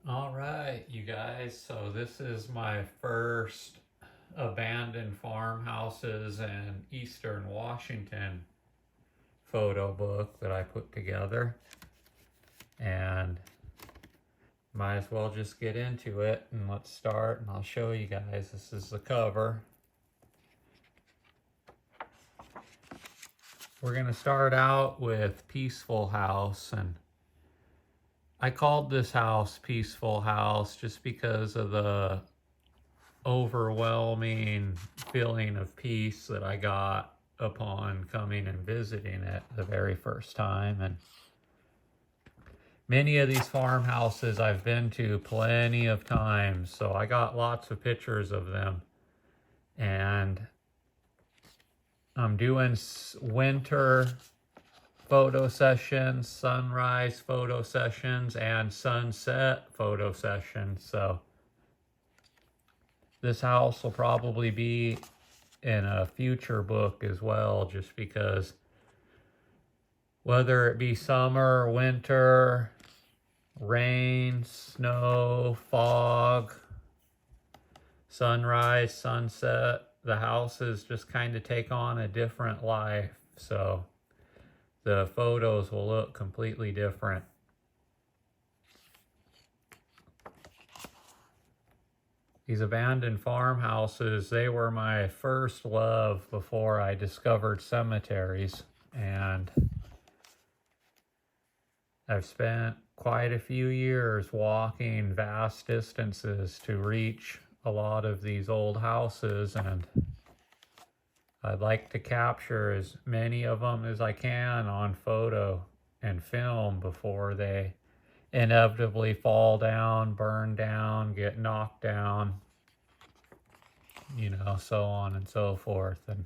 All right, you guys. So this is my first abandoned farmhouses in Eastern Washington photo book that I put together. And might as well just get into it and let's start and I'll show you guys. This is the cover. We're going to start out with Peaceful House, and I called this house Peaceful House just because of the overwhelming feeling of peace that I got upon coming and visiting it the very first time. And many of these farmhouses I've been to plenty of times, so I got lots of pictures of them. And I'm doing winter photo sessions, sunrise photo sessions, and sunset photo sessions. So this house will probably be in a future book as well, just because whether it be summer, winter, rain, snow, fog, sunrise, sunset, the houses just kind of take on a different life. So the photos will look completely different. These abandoned farmhouses, they were my first love before I discovered cemeteries. And I've spent quite a few years walking vast distances to reach a lot of these old houses, and I'd like to capture as many of them as I can on photo and film before they inevitably fall down, burn down, get knocked down, so on and so forth. And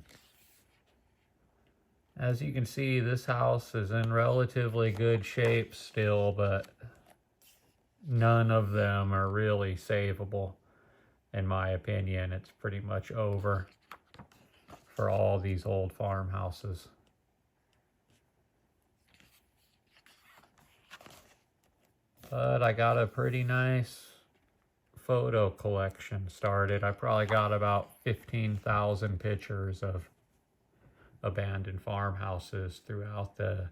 as you can see, this house is in relatively good shape still, but none of them are really savable. In my opinion, it's pretty much over for all these old farmhouses. But I got a pretty nice photo collection started. I probably got about 15,000 pictures of abandoned farmhouses throughout the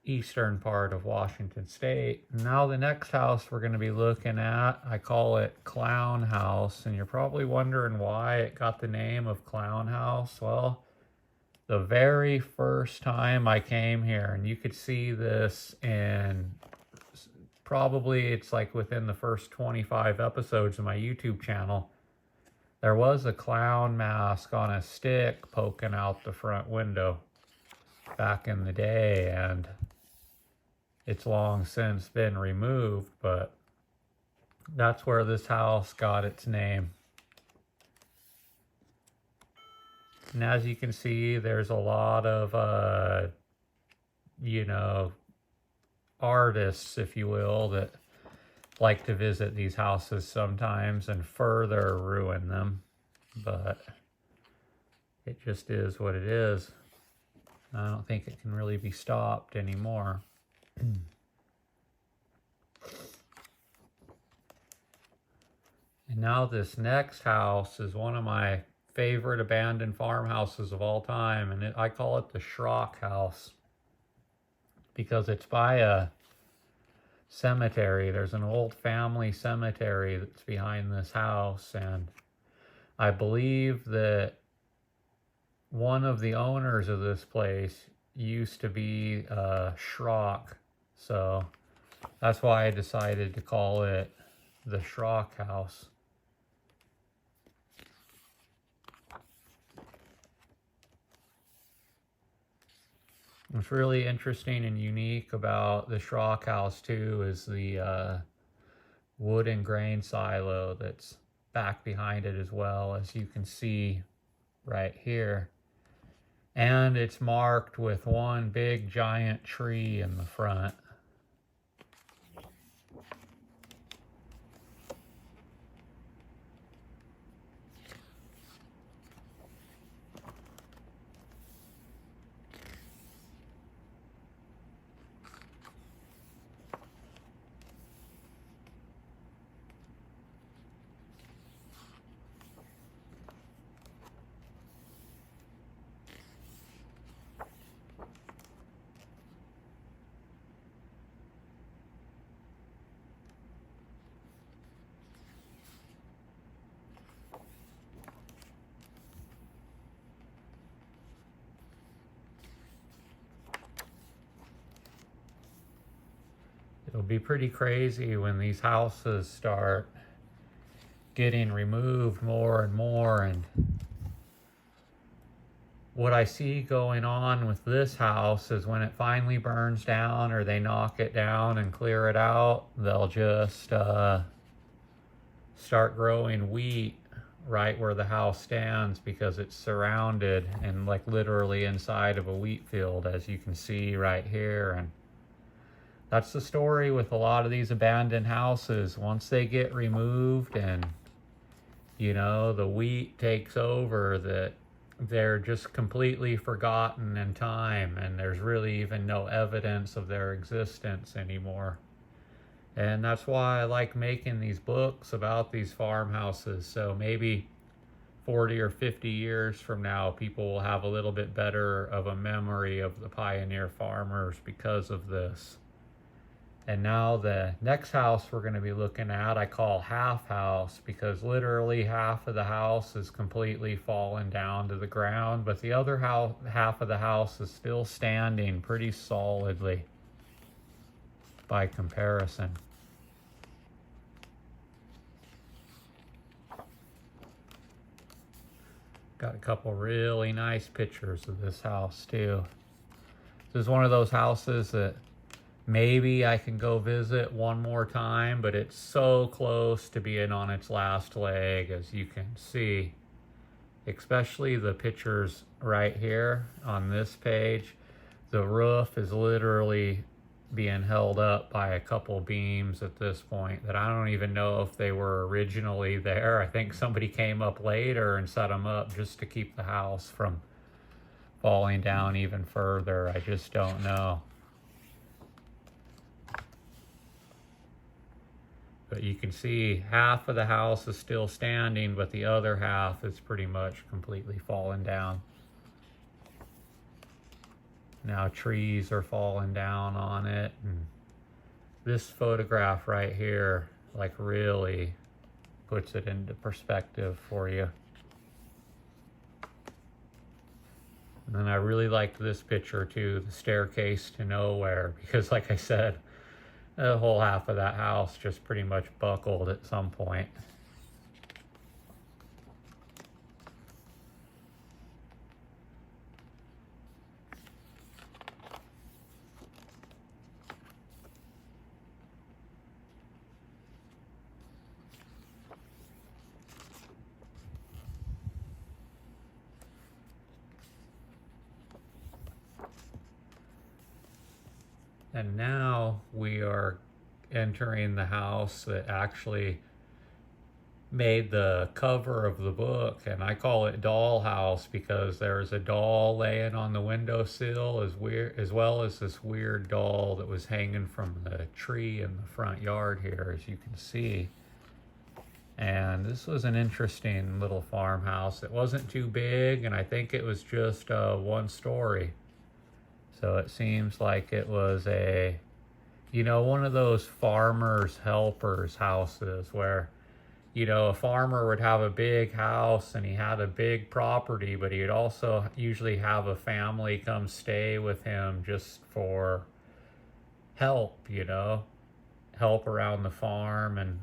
eastern part of Washington State. Now the next house we're going to be looking at, I call it Clown House, and you're probably wondering why it got the name of Clown House. Well, the very first time I came here, and you could see this in probably it's like within the first 25 episodes of my YouTube channel, there was a clown mask on a stick poking out the front window back in the day, and it's long since been removed, but that's where this house got its name. And as you can see, there's a lot of, artists, if you will, that like to visit these houses sometimes and further ruin them. But it just is what it is. I don't think it can really be stopped anymore. And now this next house is one of my favorite abandoned farmhouses of all time, and I call it the Schrock House because it's by a cemetery. There's an old family cemetery that's behind this house, and I believe that one of the owners of this place used to be Schrock, so that's why I decided to call it the Schrock House. What's really interesting and unique about the Schrock House too is the wood and grain silo that's back behind it as well, as you can see right here. And it's marked with one big giant tree in the front. It'll be pretty crazy when these houses start getting removed more and more. And what I see going on with this house is when it finally burns down or they knock it down and clear it out, they'll just start growing wheat right where the house stands, because it's surrounded and like literally inside of a wheat field, as you can see right here. And that's the story with a lot of these abandoned houses. Once they get removed and, you know, the wheat takes over, that they're just completely forgotten in time, and there's really even no evidence of their existence anymore. And that's why I like making these books about these farmhouses. So maybe 40 or 50 years from now, people will have a little bit better of a memory of the pioneer farmers because of this. And now the next house we're going to be looking at, I call half house, because literally half of the house is completely fallen down to the ground, but the other half of the house is still standing pretty solidly by comparison. Got a couple really nice pictures of this house too. This is one of those houses that maybe I can go visit one more time, but it's so close to being on its last leg, as you can see. Especially the pictures right here on this page. The roof is literally being held up by a couple beams at this point that I don't even know if they were originally there. I think somebody came up later and set them up just to keep the house from falling down even further. I just don't know. But you can see half of the house is still standing, but the other half is pretty much completely fallen down. Now trees are falling down on it. And this photograph right here, like, really puts it into perspective for you. And then I really liked this picture too, the staircase to nowhere, because like I said, the whole half of that house just pretty much buckled at some point. And now we are entering the house that actually made the cover of the book, and I call it Doll House because there's a doll laying on the windowsill as well as this weird doll that was hanging from the tree in the front yard here, as you can see. And this was an interesting little farmhouse. It wasn't too big, and I think it was just one story. So it seems like it was one of those farmers' helpers houses where, a farmer would have a big house and he had a big property, but he'd also usually have a family come stay with him just for help, help around the farm and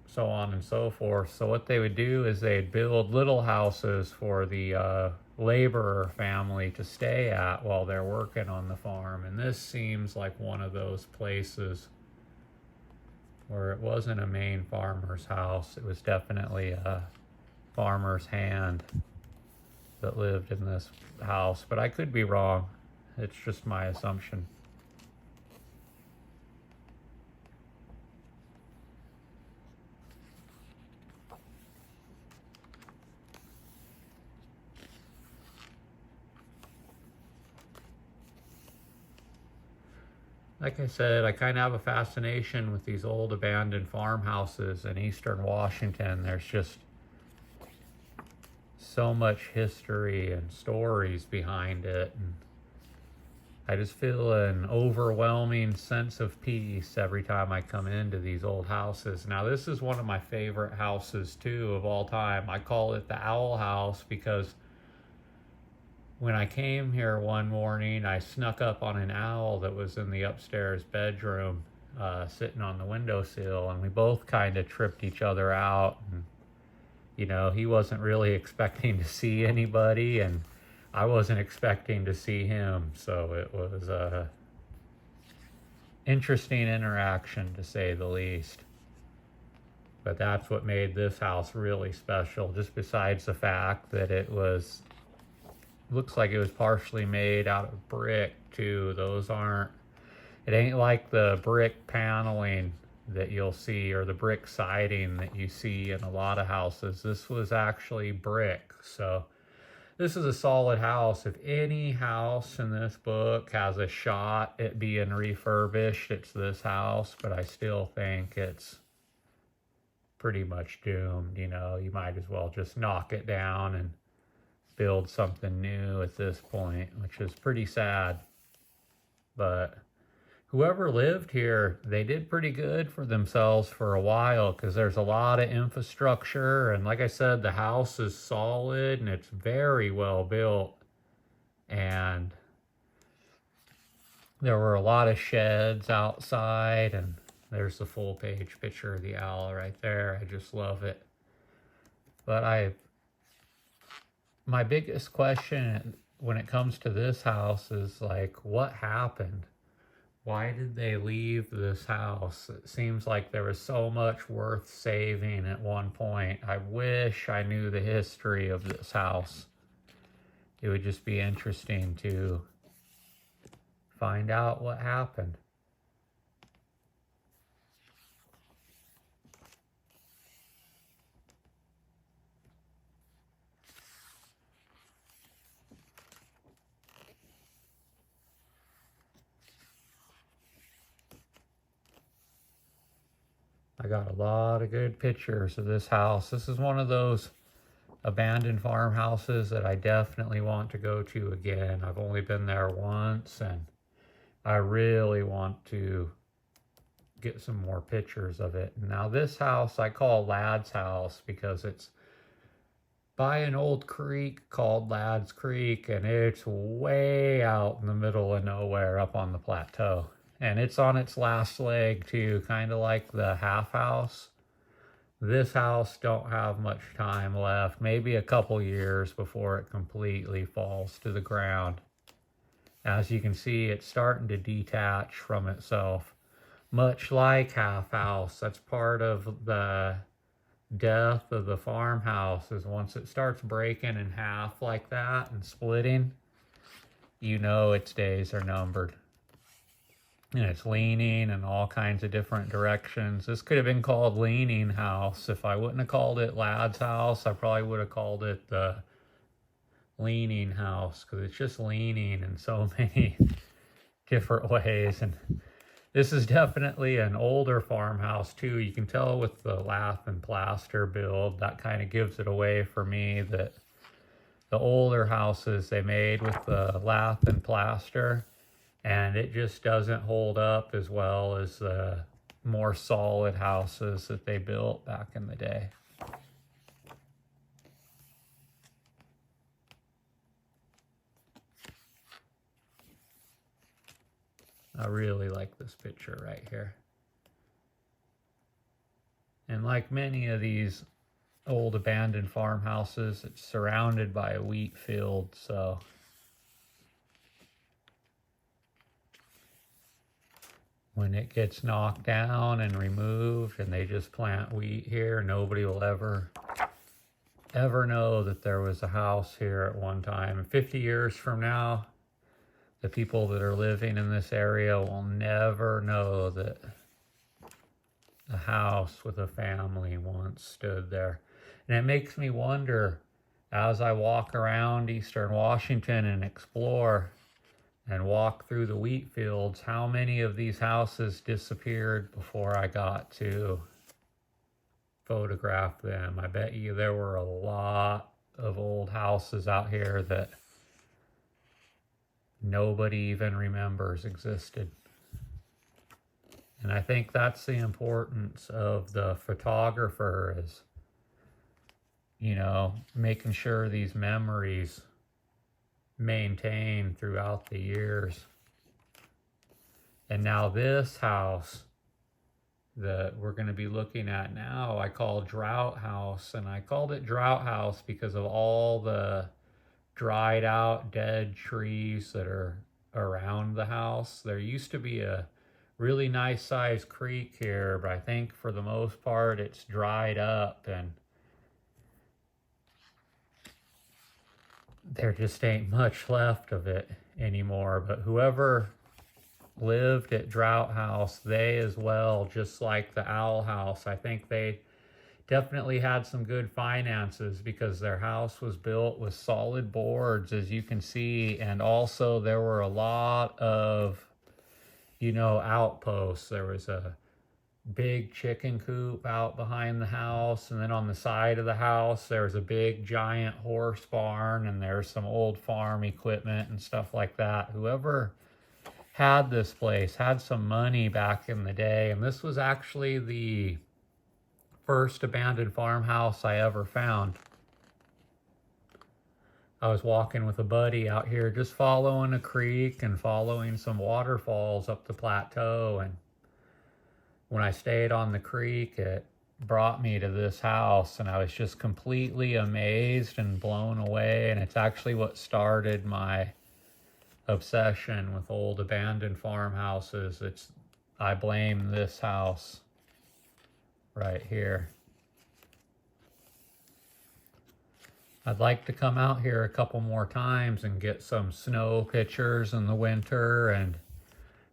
so on and so forth. So what they would do is they'd build little houses for the laborer family to stay at while they're working on the farm. And this seems like one of those places where it wasn't a main farmer's house. It was definitely a farmer's hand that lived in this house, but I could be wrong. It's just my assumption. Like I said, I kind of have a fascination with these old abandoned farmhouses in eastern Washington. There's just so much history and stories behind it. And I just feel an overwhelming sense of peace every time I come into these old houses. Now, this is one of my favorite houses, too, of all time. I call it the Owl House because when I came here one morning, I snuck up on an owl that was in the upstairs bedroom, sitting on the windowsill, and we both kind of tripped each other out. And, you know, he wasn't really expecting to see anybody, and I wasn't expecting to see him. So it was a interesting interaction, to say the least. But that's what made this house really special, just besides the fact that it was, looks like it was partially made out of brick too. Those aren't, it ain't like the brick paneling that you'll see or the brick siding that you see in a lot of houses. This was actually brick. So this is a solid house. If any house in this book has a shot at being refurbished, it's this house. But I still think it's pretty much doomed. You know, you might as well just knock it down and build something new at this point, which is pretty sad. But whoever lived here, they did pretty good for themselves for a while, because there's a lot of infrastructure. And like I said, the house is solid and it's very well built. And there were a lot of sheds outside, and there's the full page picture of the owl right there. I just love it. But my biggest question when it comes to this house is like, what happened? Why did they leave this house? It seems like there was so much worth saving at one point. I wish I knew the history of this house. It would just be interesting to find out what happened. I got a lot of good pictures of this house. This is one of those abandoned farmhouses that I definitely want to go to again. I've only been there once, and I really want to get some more pictures of it. Now this house I call Lad's house because it's by an old creek called Ladd's Creek, and it's way out in the middle of nowhere up on the plateau. And it's on its last leg too, kind of like the half house. This house don't have much time left, maybe a couple years before it completely falls to the ground. As you can see, it's starting to detach from itself, much like half house. That's part of the death of the farmhouse, is once it starts breaking in half like that and splitting, you know its days are numbered. And it's leaning in all kinds of different directions. This could have been called Leaning House. If I wouldn't have called it Lad's House, I probably would have called it the Leaning House, because it's just leaning in so many different ways. And this is definitely an older farmhouse too. You can tell with the lath and plaster build. That kind of gives it away for me that the older houses they made with the lath and plaster, and it just doesn't hold up as well as the more solid houses that they built back in the day. I really like this picture right here. And like many of these old abandoned farmhouses, it's surrounded by a wheat field, so when it gets knocked down and removed and they just plant wheat here, nobody will ever know that there was a house here at one time. 50 years from now, the people that are living in this area will never know that a house with a family once stood there. And it makes me wonder, as I walk around Eastern Washington and explore and walk through the wheat fields, how many of these houses disappeared before I got to photograph them. I bet you there were a lot of old houses out here that nobody even remembers existed. And I think that's the importance of the photographer, is, you know, making sure these memories maintain throughout the years. And now this house that we're going to be looking at now, I call Drought House. And I called it Drought House because of all the dried out dead trees that are around the house. There used to be a really nice sized creek here, but I think for the most part it's dried up and there just ain't much left of it anymore. But whoever lived at Drought House, they as well, just like the Owl House, I think they definitely had some good finances because their house was built with solid boards, as you can see, and also there were a lot of, outposts. There was a big chicken coop out behind the house, and then on the side of the house there was a big giant horse barn, and there's some old farm equipment and stuff like that. Whoever had this place had some money back in the day, and this was actually the first abandoned farmhouse I ever found. I was walking with a buddy out here just following a creek and following some waterfalls up the plateau, and when I stayed on the creek it brought me to this house, and I was just completely amazed and blown away. And it's actually what started my obsession with old abandoned farmhouses. I blame this house right here. I'd like to come out here a couple more times and get some snow pictures in the winter and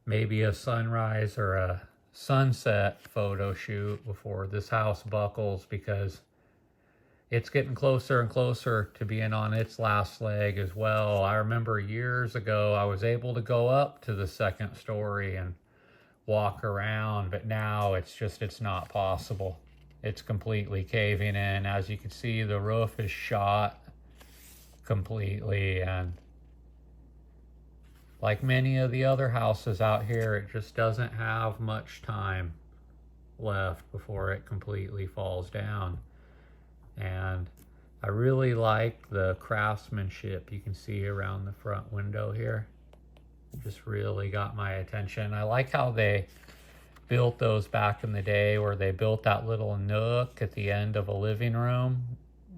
maybe a sunrise or a sunset photo shoot before this house buckles, because it's getting closer and closer to being on its last leg as well. I remember years ago I was able to go up to the second story and walk around, but now it's not possible. It's completely caving in. As you can see, the roof is shot completely, and like many of the other houses out here, it just doesn't have much time left before it completely falls down. And I really like the craftsmanship you can see around the front window here. It just really got my attention. I like how they built those back in the day, where they built that little nook at the end of a living room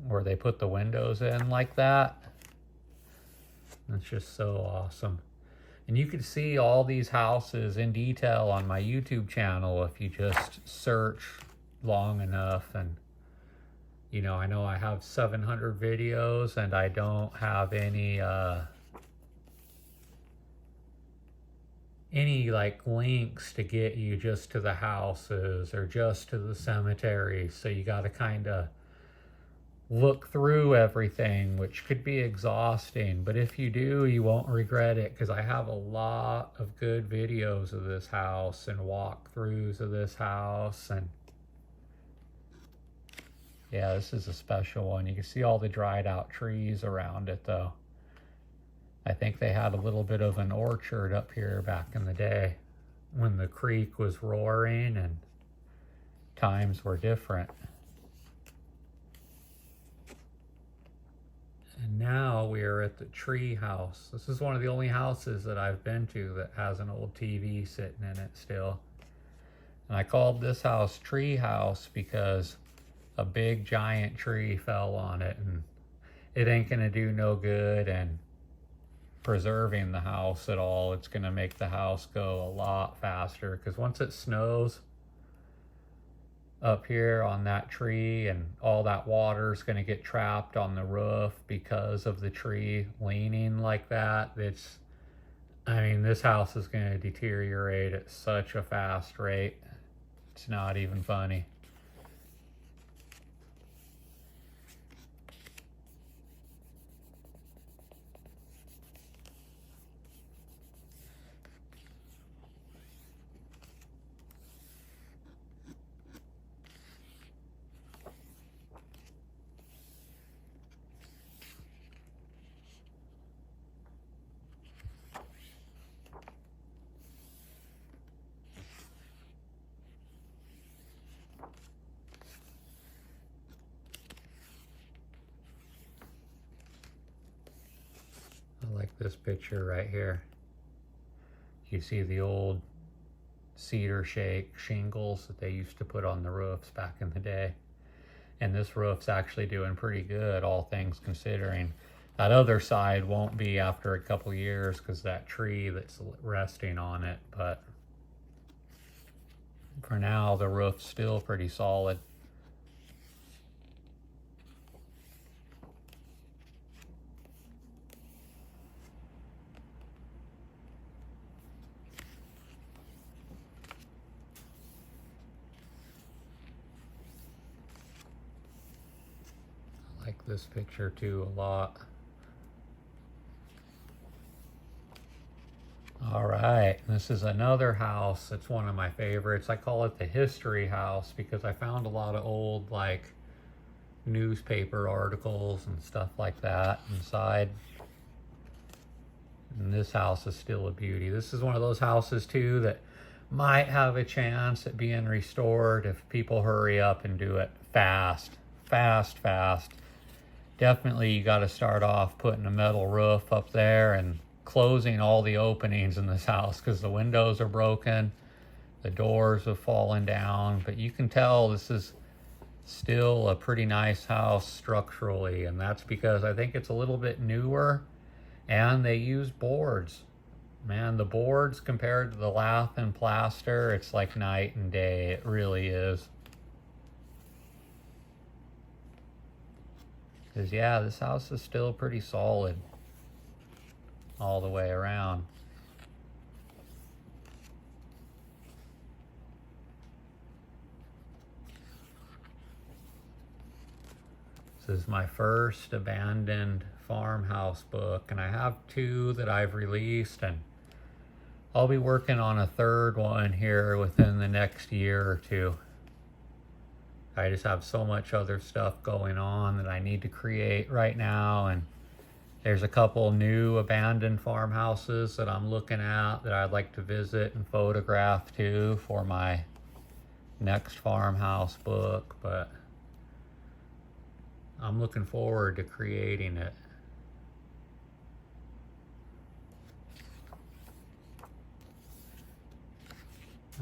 where they put the windows in like that. It's just so awesome. And you can see all these houses in detail on my YouTube channel if you just search long enough. And I know I have 700 videos and I don't have any like links to get you just to the houses or just to the cemetery. So you got to kind of look through everything, which could be exhausting, but if you do, you won't regret it, because I have a lot of good videos of this house and walkthroughs of this house. And yeah, this is a special one. You can see all the dried out trees around it though. I think they had a little bit of an orchard up here back in the day when the creek was roaring and times were different. And now we are at the tree house. This is one of the only houses that I've been to that has an old TV sitting in it still. And I called this house Tree House because a big giant tree fell on it, and it ain't gonna do no good and preserving the house at all. It's gonna make the house go a lot faster, because once it snows up here on that tree, and all that water is going to get trapped on the roof because of the tree leaning like that. This house is going to deteriorate at such a fast rate. It's not even funny. I like this picture right here. You see the old cedar shake shingles that they used to put on the roofs back in the day. And this roof's actually doing pretty good, all things considering. That other side won't be after a couple years because that tree that's resting on it, but for now the roof's still pretty solid. I like this picture too a lot. All right, this is another house. It's one of my favorites. I call it the history house because I found a lot of old like newspaper articles and stuff like that inside. And this house is still a beauty. This is one of those houses too that might have a chance at being restored if people hurry up and do it fast. Definitely you got to start off putting a metal roof up there and closing all the openings in this house because the windows are broken, the doors have fallen down, but you can tell this is still a pretty nice house structurally, and that's because I think it's a little bit newer and they use boards. Man, the boards compared to the lath and plaster, it's like night and day. It really is. Because yeah, this house is still pretty solid all the way around. This is my first abandoned farmhouse book, and I have two that I've released, and I'll be working on a third one here within the next year or two. I just have so much other stuff going on that I need to create right now, and there's a couple new abandoned farmhouses that I'm looking at that I'd like to visit and photograph too for my next farmhouse book, but I'm looking forward to creating it.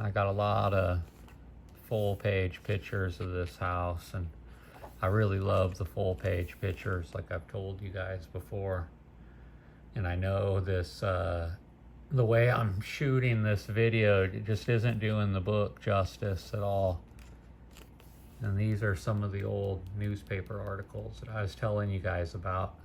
I got a lot of full page pictures of this house, and I really love the full page pictures like I've told you guys before. And I know this, the way I'm shooting this video just isn't doing the book justice at all. And these are some of the old newspaper articles that I was telling you guys about.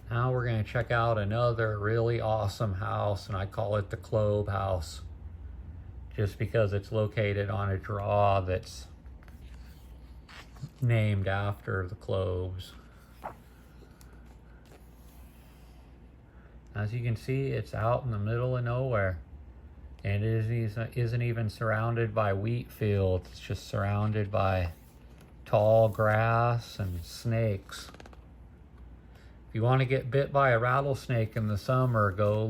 Now we're going to check out another really awesome house, and I call it the Clobe House, just because it's located on a draw that's named after the cloves. As you can see, it's out in the middle of nowhere, and it isn't even surrounded by wheat fields. It's just surrounded by tall grass and snakes. If you want to get bit by a rattlesnake in the summer, go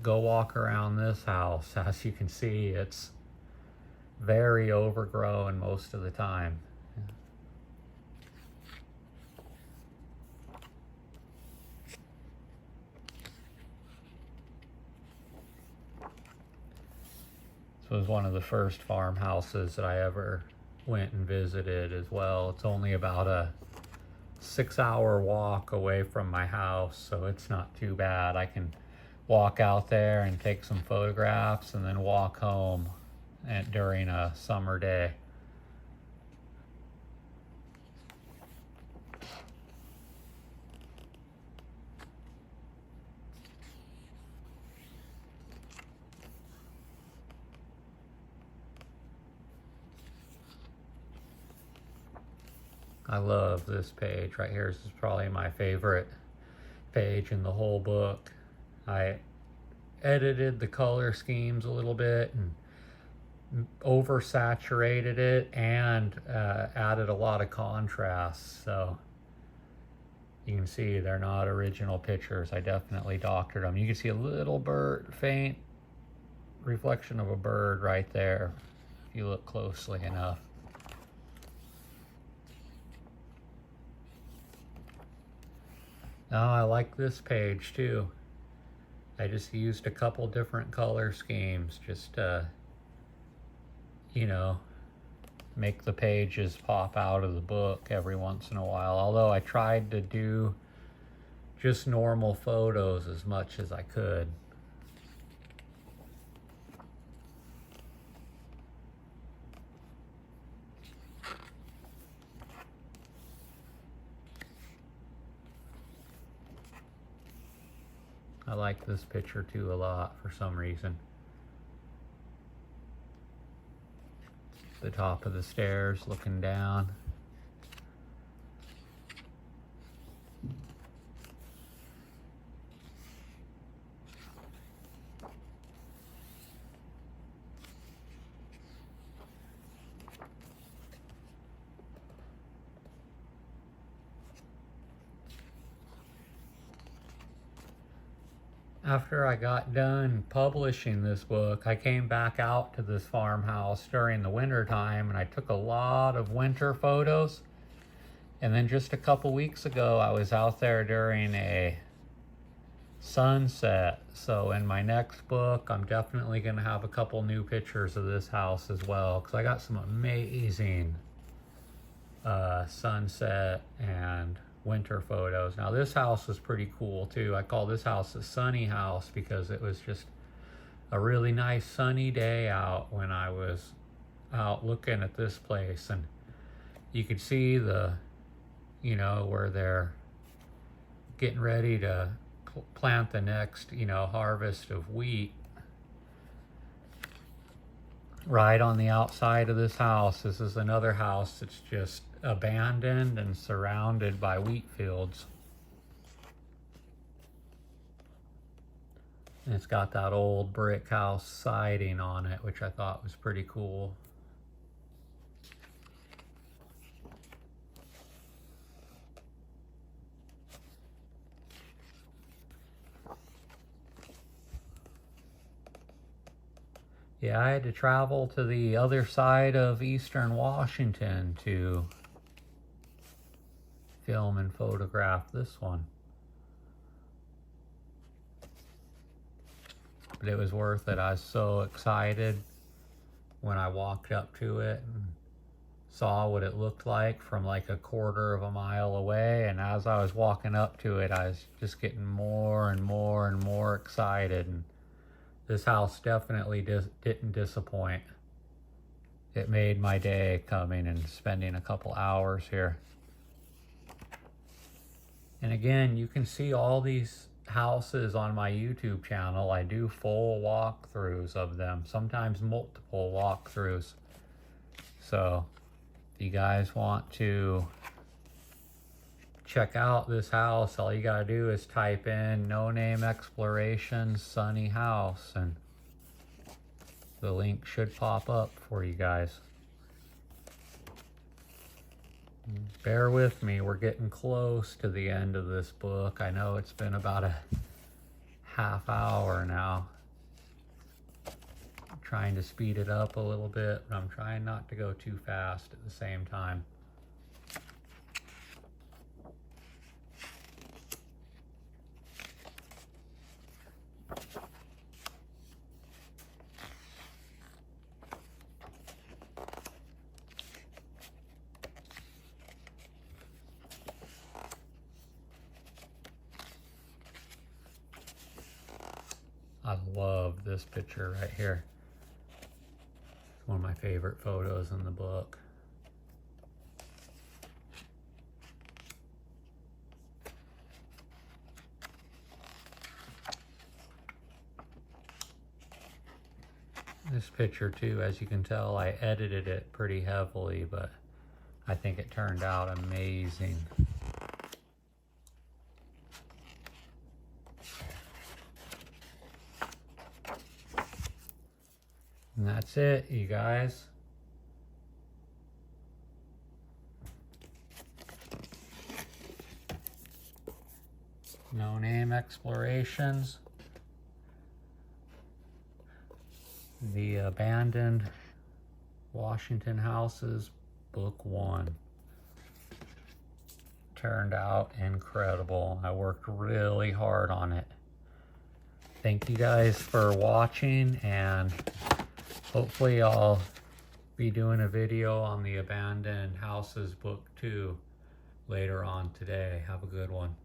walk around this house. As you can see, it's very overgrown most of the time. This was one of the first farmhouses that I ever went and visited as well. It's only about a 6-hour walk away from my house, so it's not too bad. I can walk out there and take some photographs and then walk home during a summer day. I love this page right here. This is probably my favorite page in the whole book. I edited the color schemes a little bit and oversaturated it and added a lot of contrast. So you can see they're not original pictures. I definitely doctored them. You can see a little faint reflection of a bird right there if you look closely enough. Oh, I like this page too. I just used a couple different color schemes just to, you know, make the pages pop out of the book every once in a while. Although I tried to do just normal photos as much as I could. I like this picture too a lot for some reason. The top of the stairs looking down. After I got done publishing this book, I came back out to this farmhouse during the winter time and I took a lot of winter photos. And then just a couple weeks ago, I was out there during a sunset. So in my next book, I'm definitely going to have a couple new pictures of this house as well, because I got some amazing sunset and winter photos. Now this house is pretty cool too. I call this house a sunny house because it was just a really nice sunny day out when I was out looking at this place, and you could see the, you know, where they're getting ready to plant the next, you know, harvest of wheat. Right on the outside of this house, this is another house that's just abandoned and surrounded by wheat fields. And it's got that old brick house siding on it, which I thought was pretty cool. Yeah, I had to travel to the other side of eastern Washington to film and photograph this one. But it was worth it. I was so excited when I walked up to it and saw what it looked like from like a quarter of a mile away. And as I was walking up to it, I was just getting more and more and more excited. And this house definitely didn't disappoint. It made my day coming and spending a couple hours here. And again, you can see all these houses on my YouTube channel. I do full walkthroughs of them, sometimes multiple walkthroughs. So if you guys want to check out this house, all you gotta do is type in No Name Exploration Sunny House and the link should pop up for you guys. Bear with me, we're getting close to the end of this book. I know it's been about a half hour now. I'm trying to speed it up a little bit, but I'm trying not to go too fast at the same time. I love this picture right here. It's one of my favorite photos in the book. This picture too, as you can tell, I edited it pretty heavily, but I think it turned out amazing. And that's it, you guys. No Name Explorations. The Abandoned Washington Houses, Book 1. turned out incredible. I worked really hard on it. Thank you guys for watching, and hopefully I'll be doing a video on the Abandoned Houses book 2 later on today. Have a good one.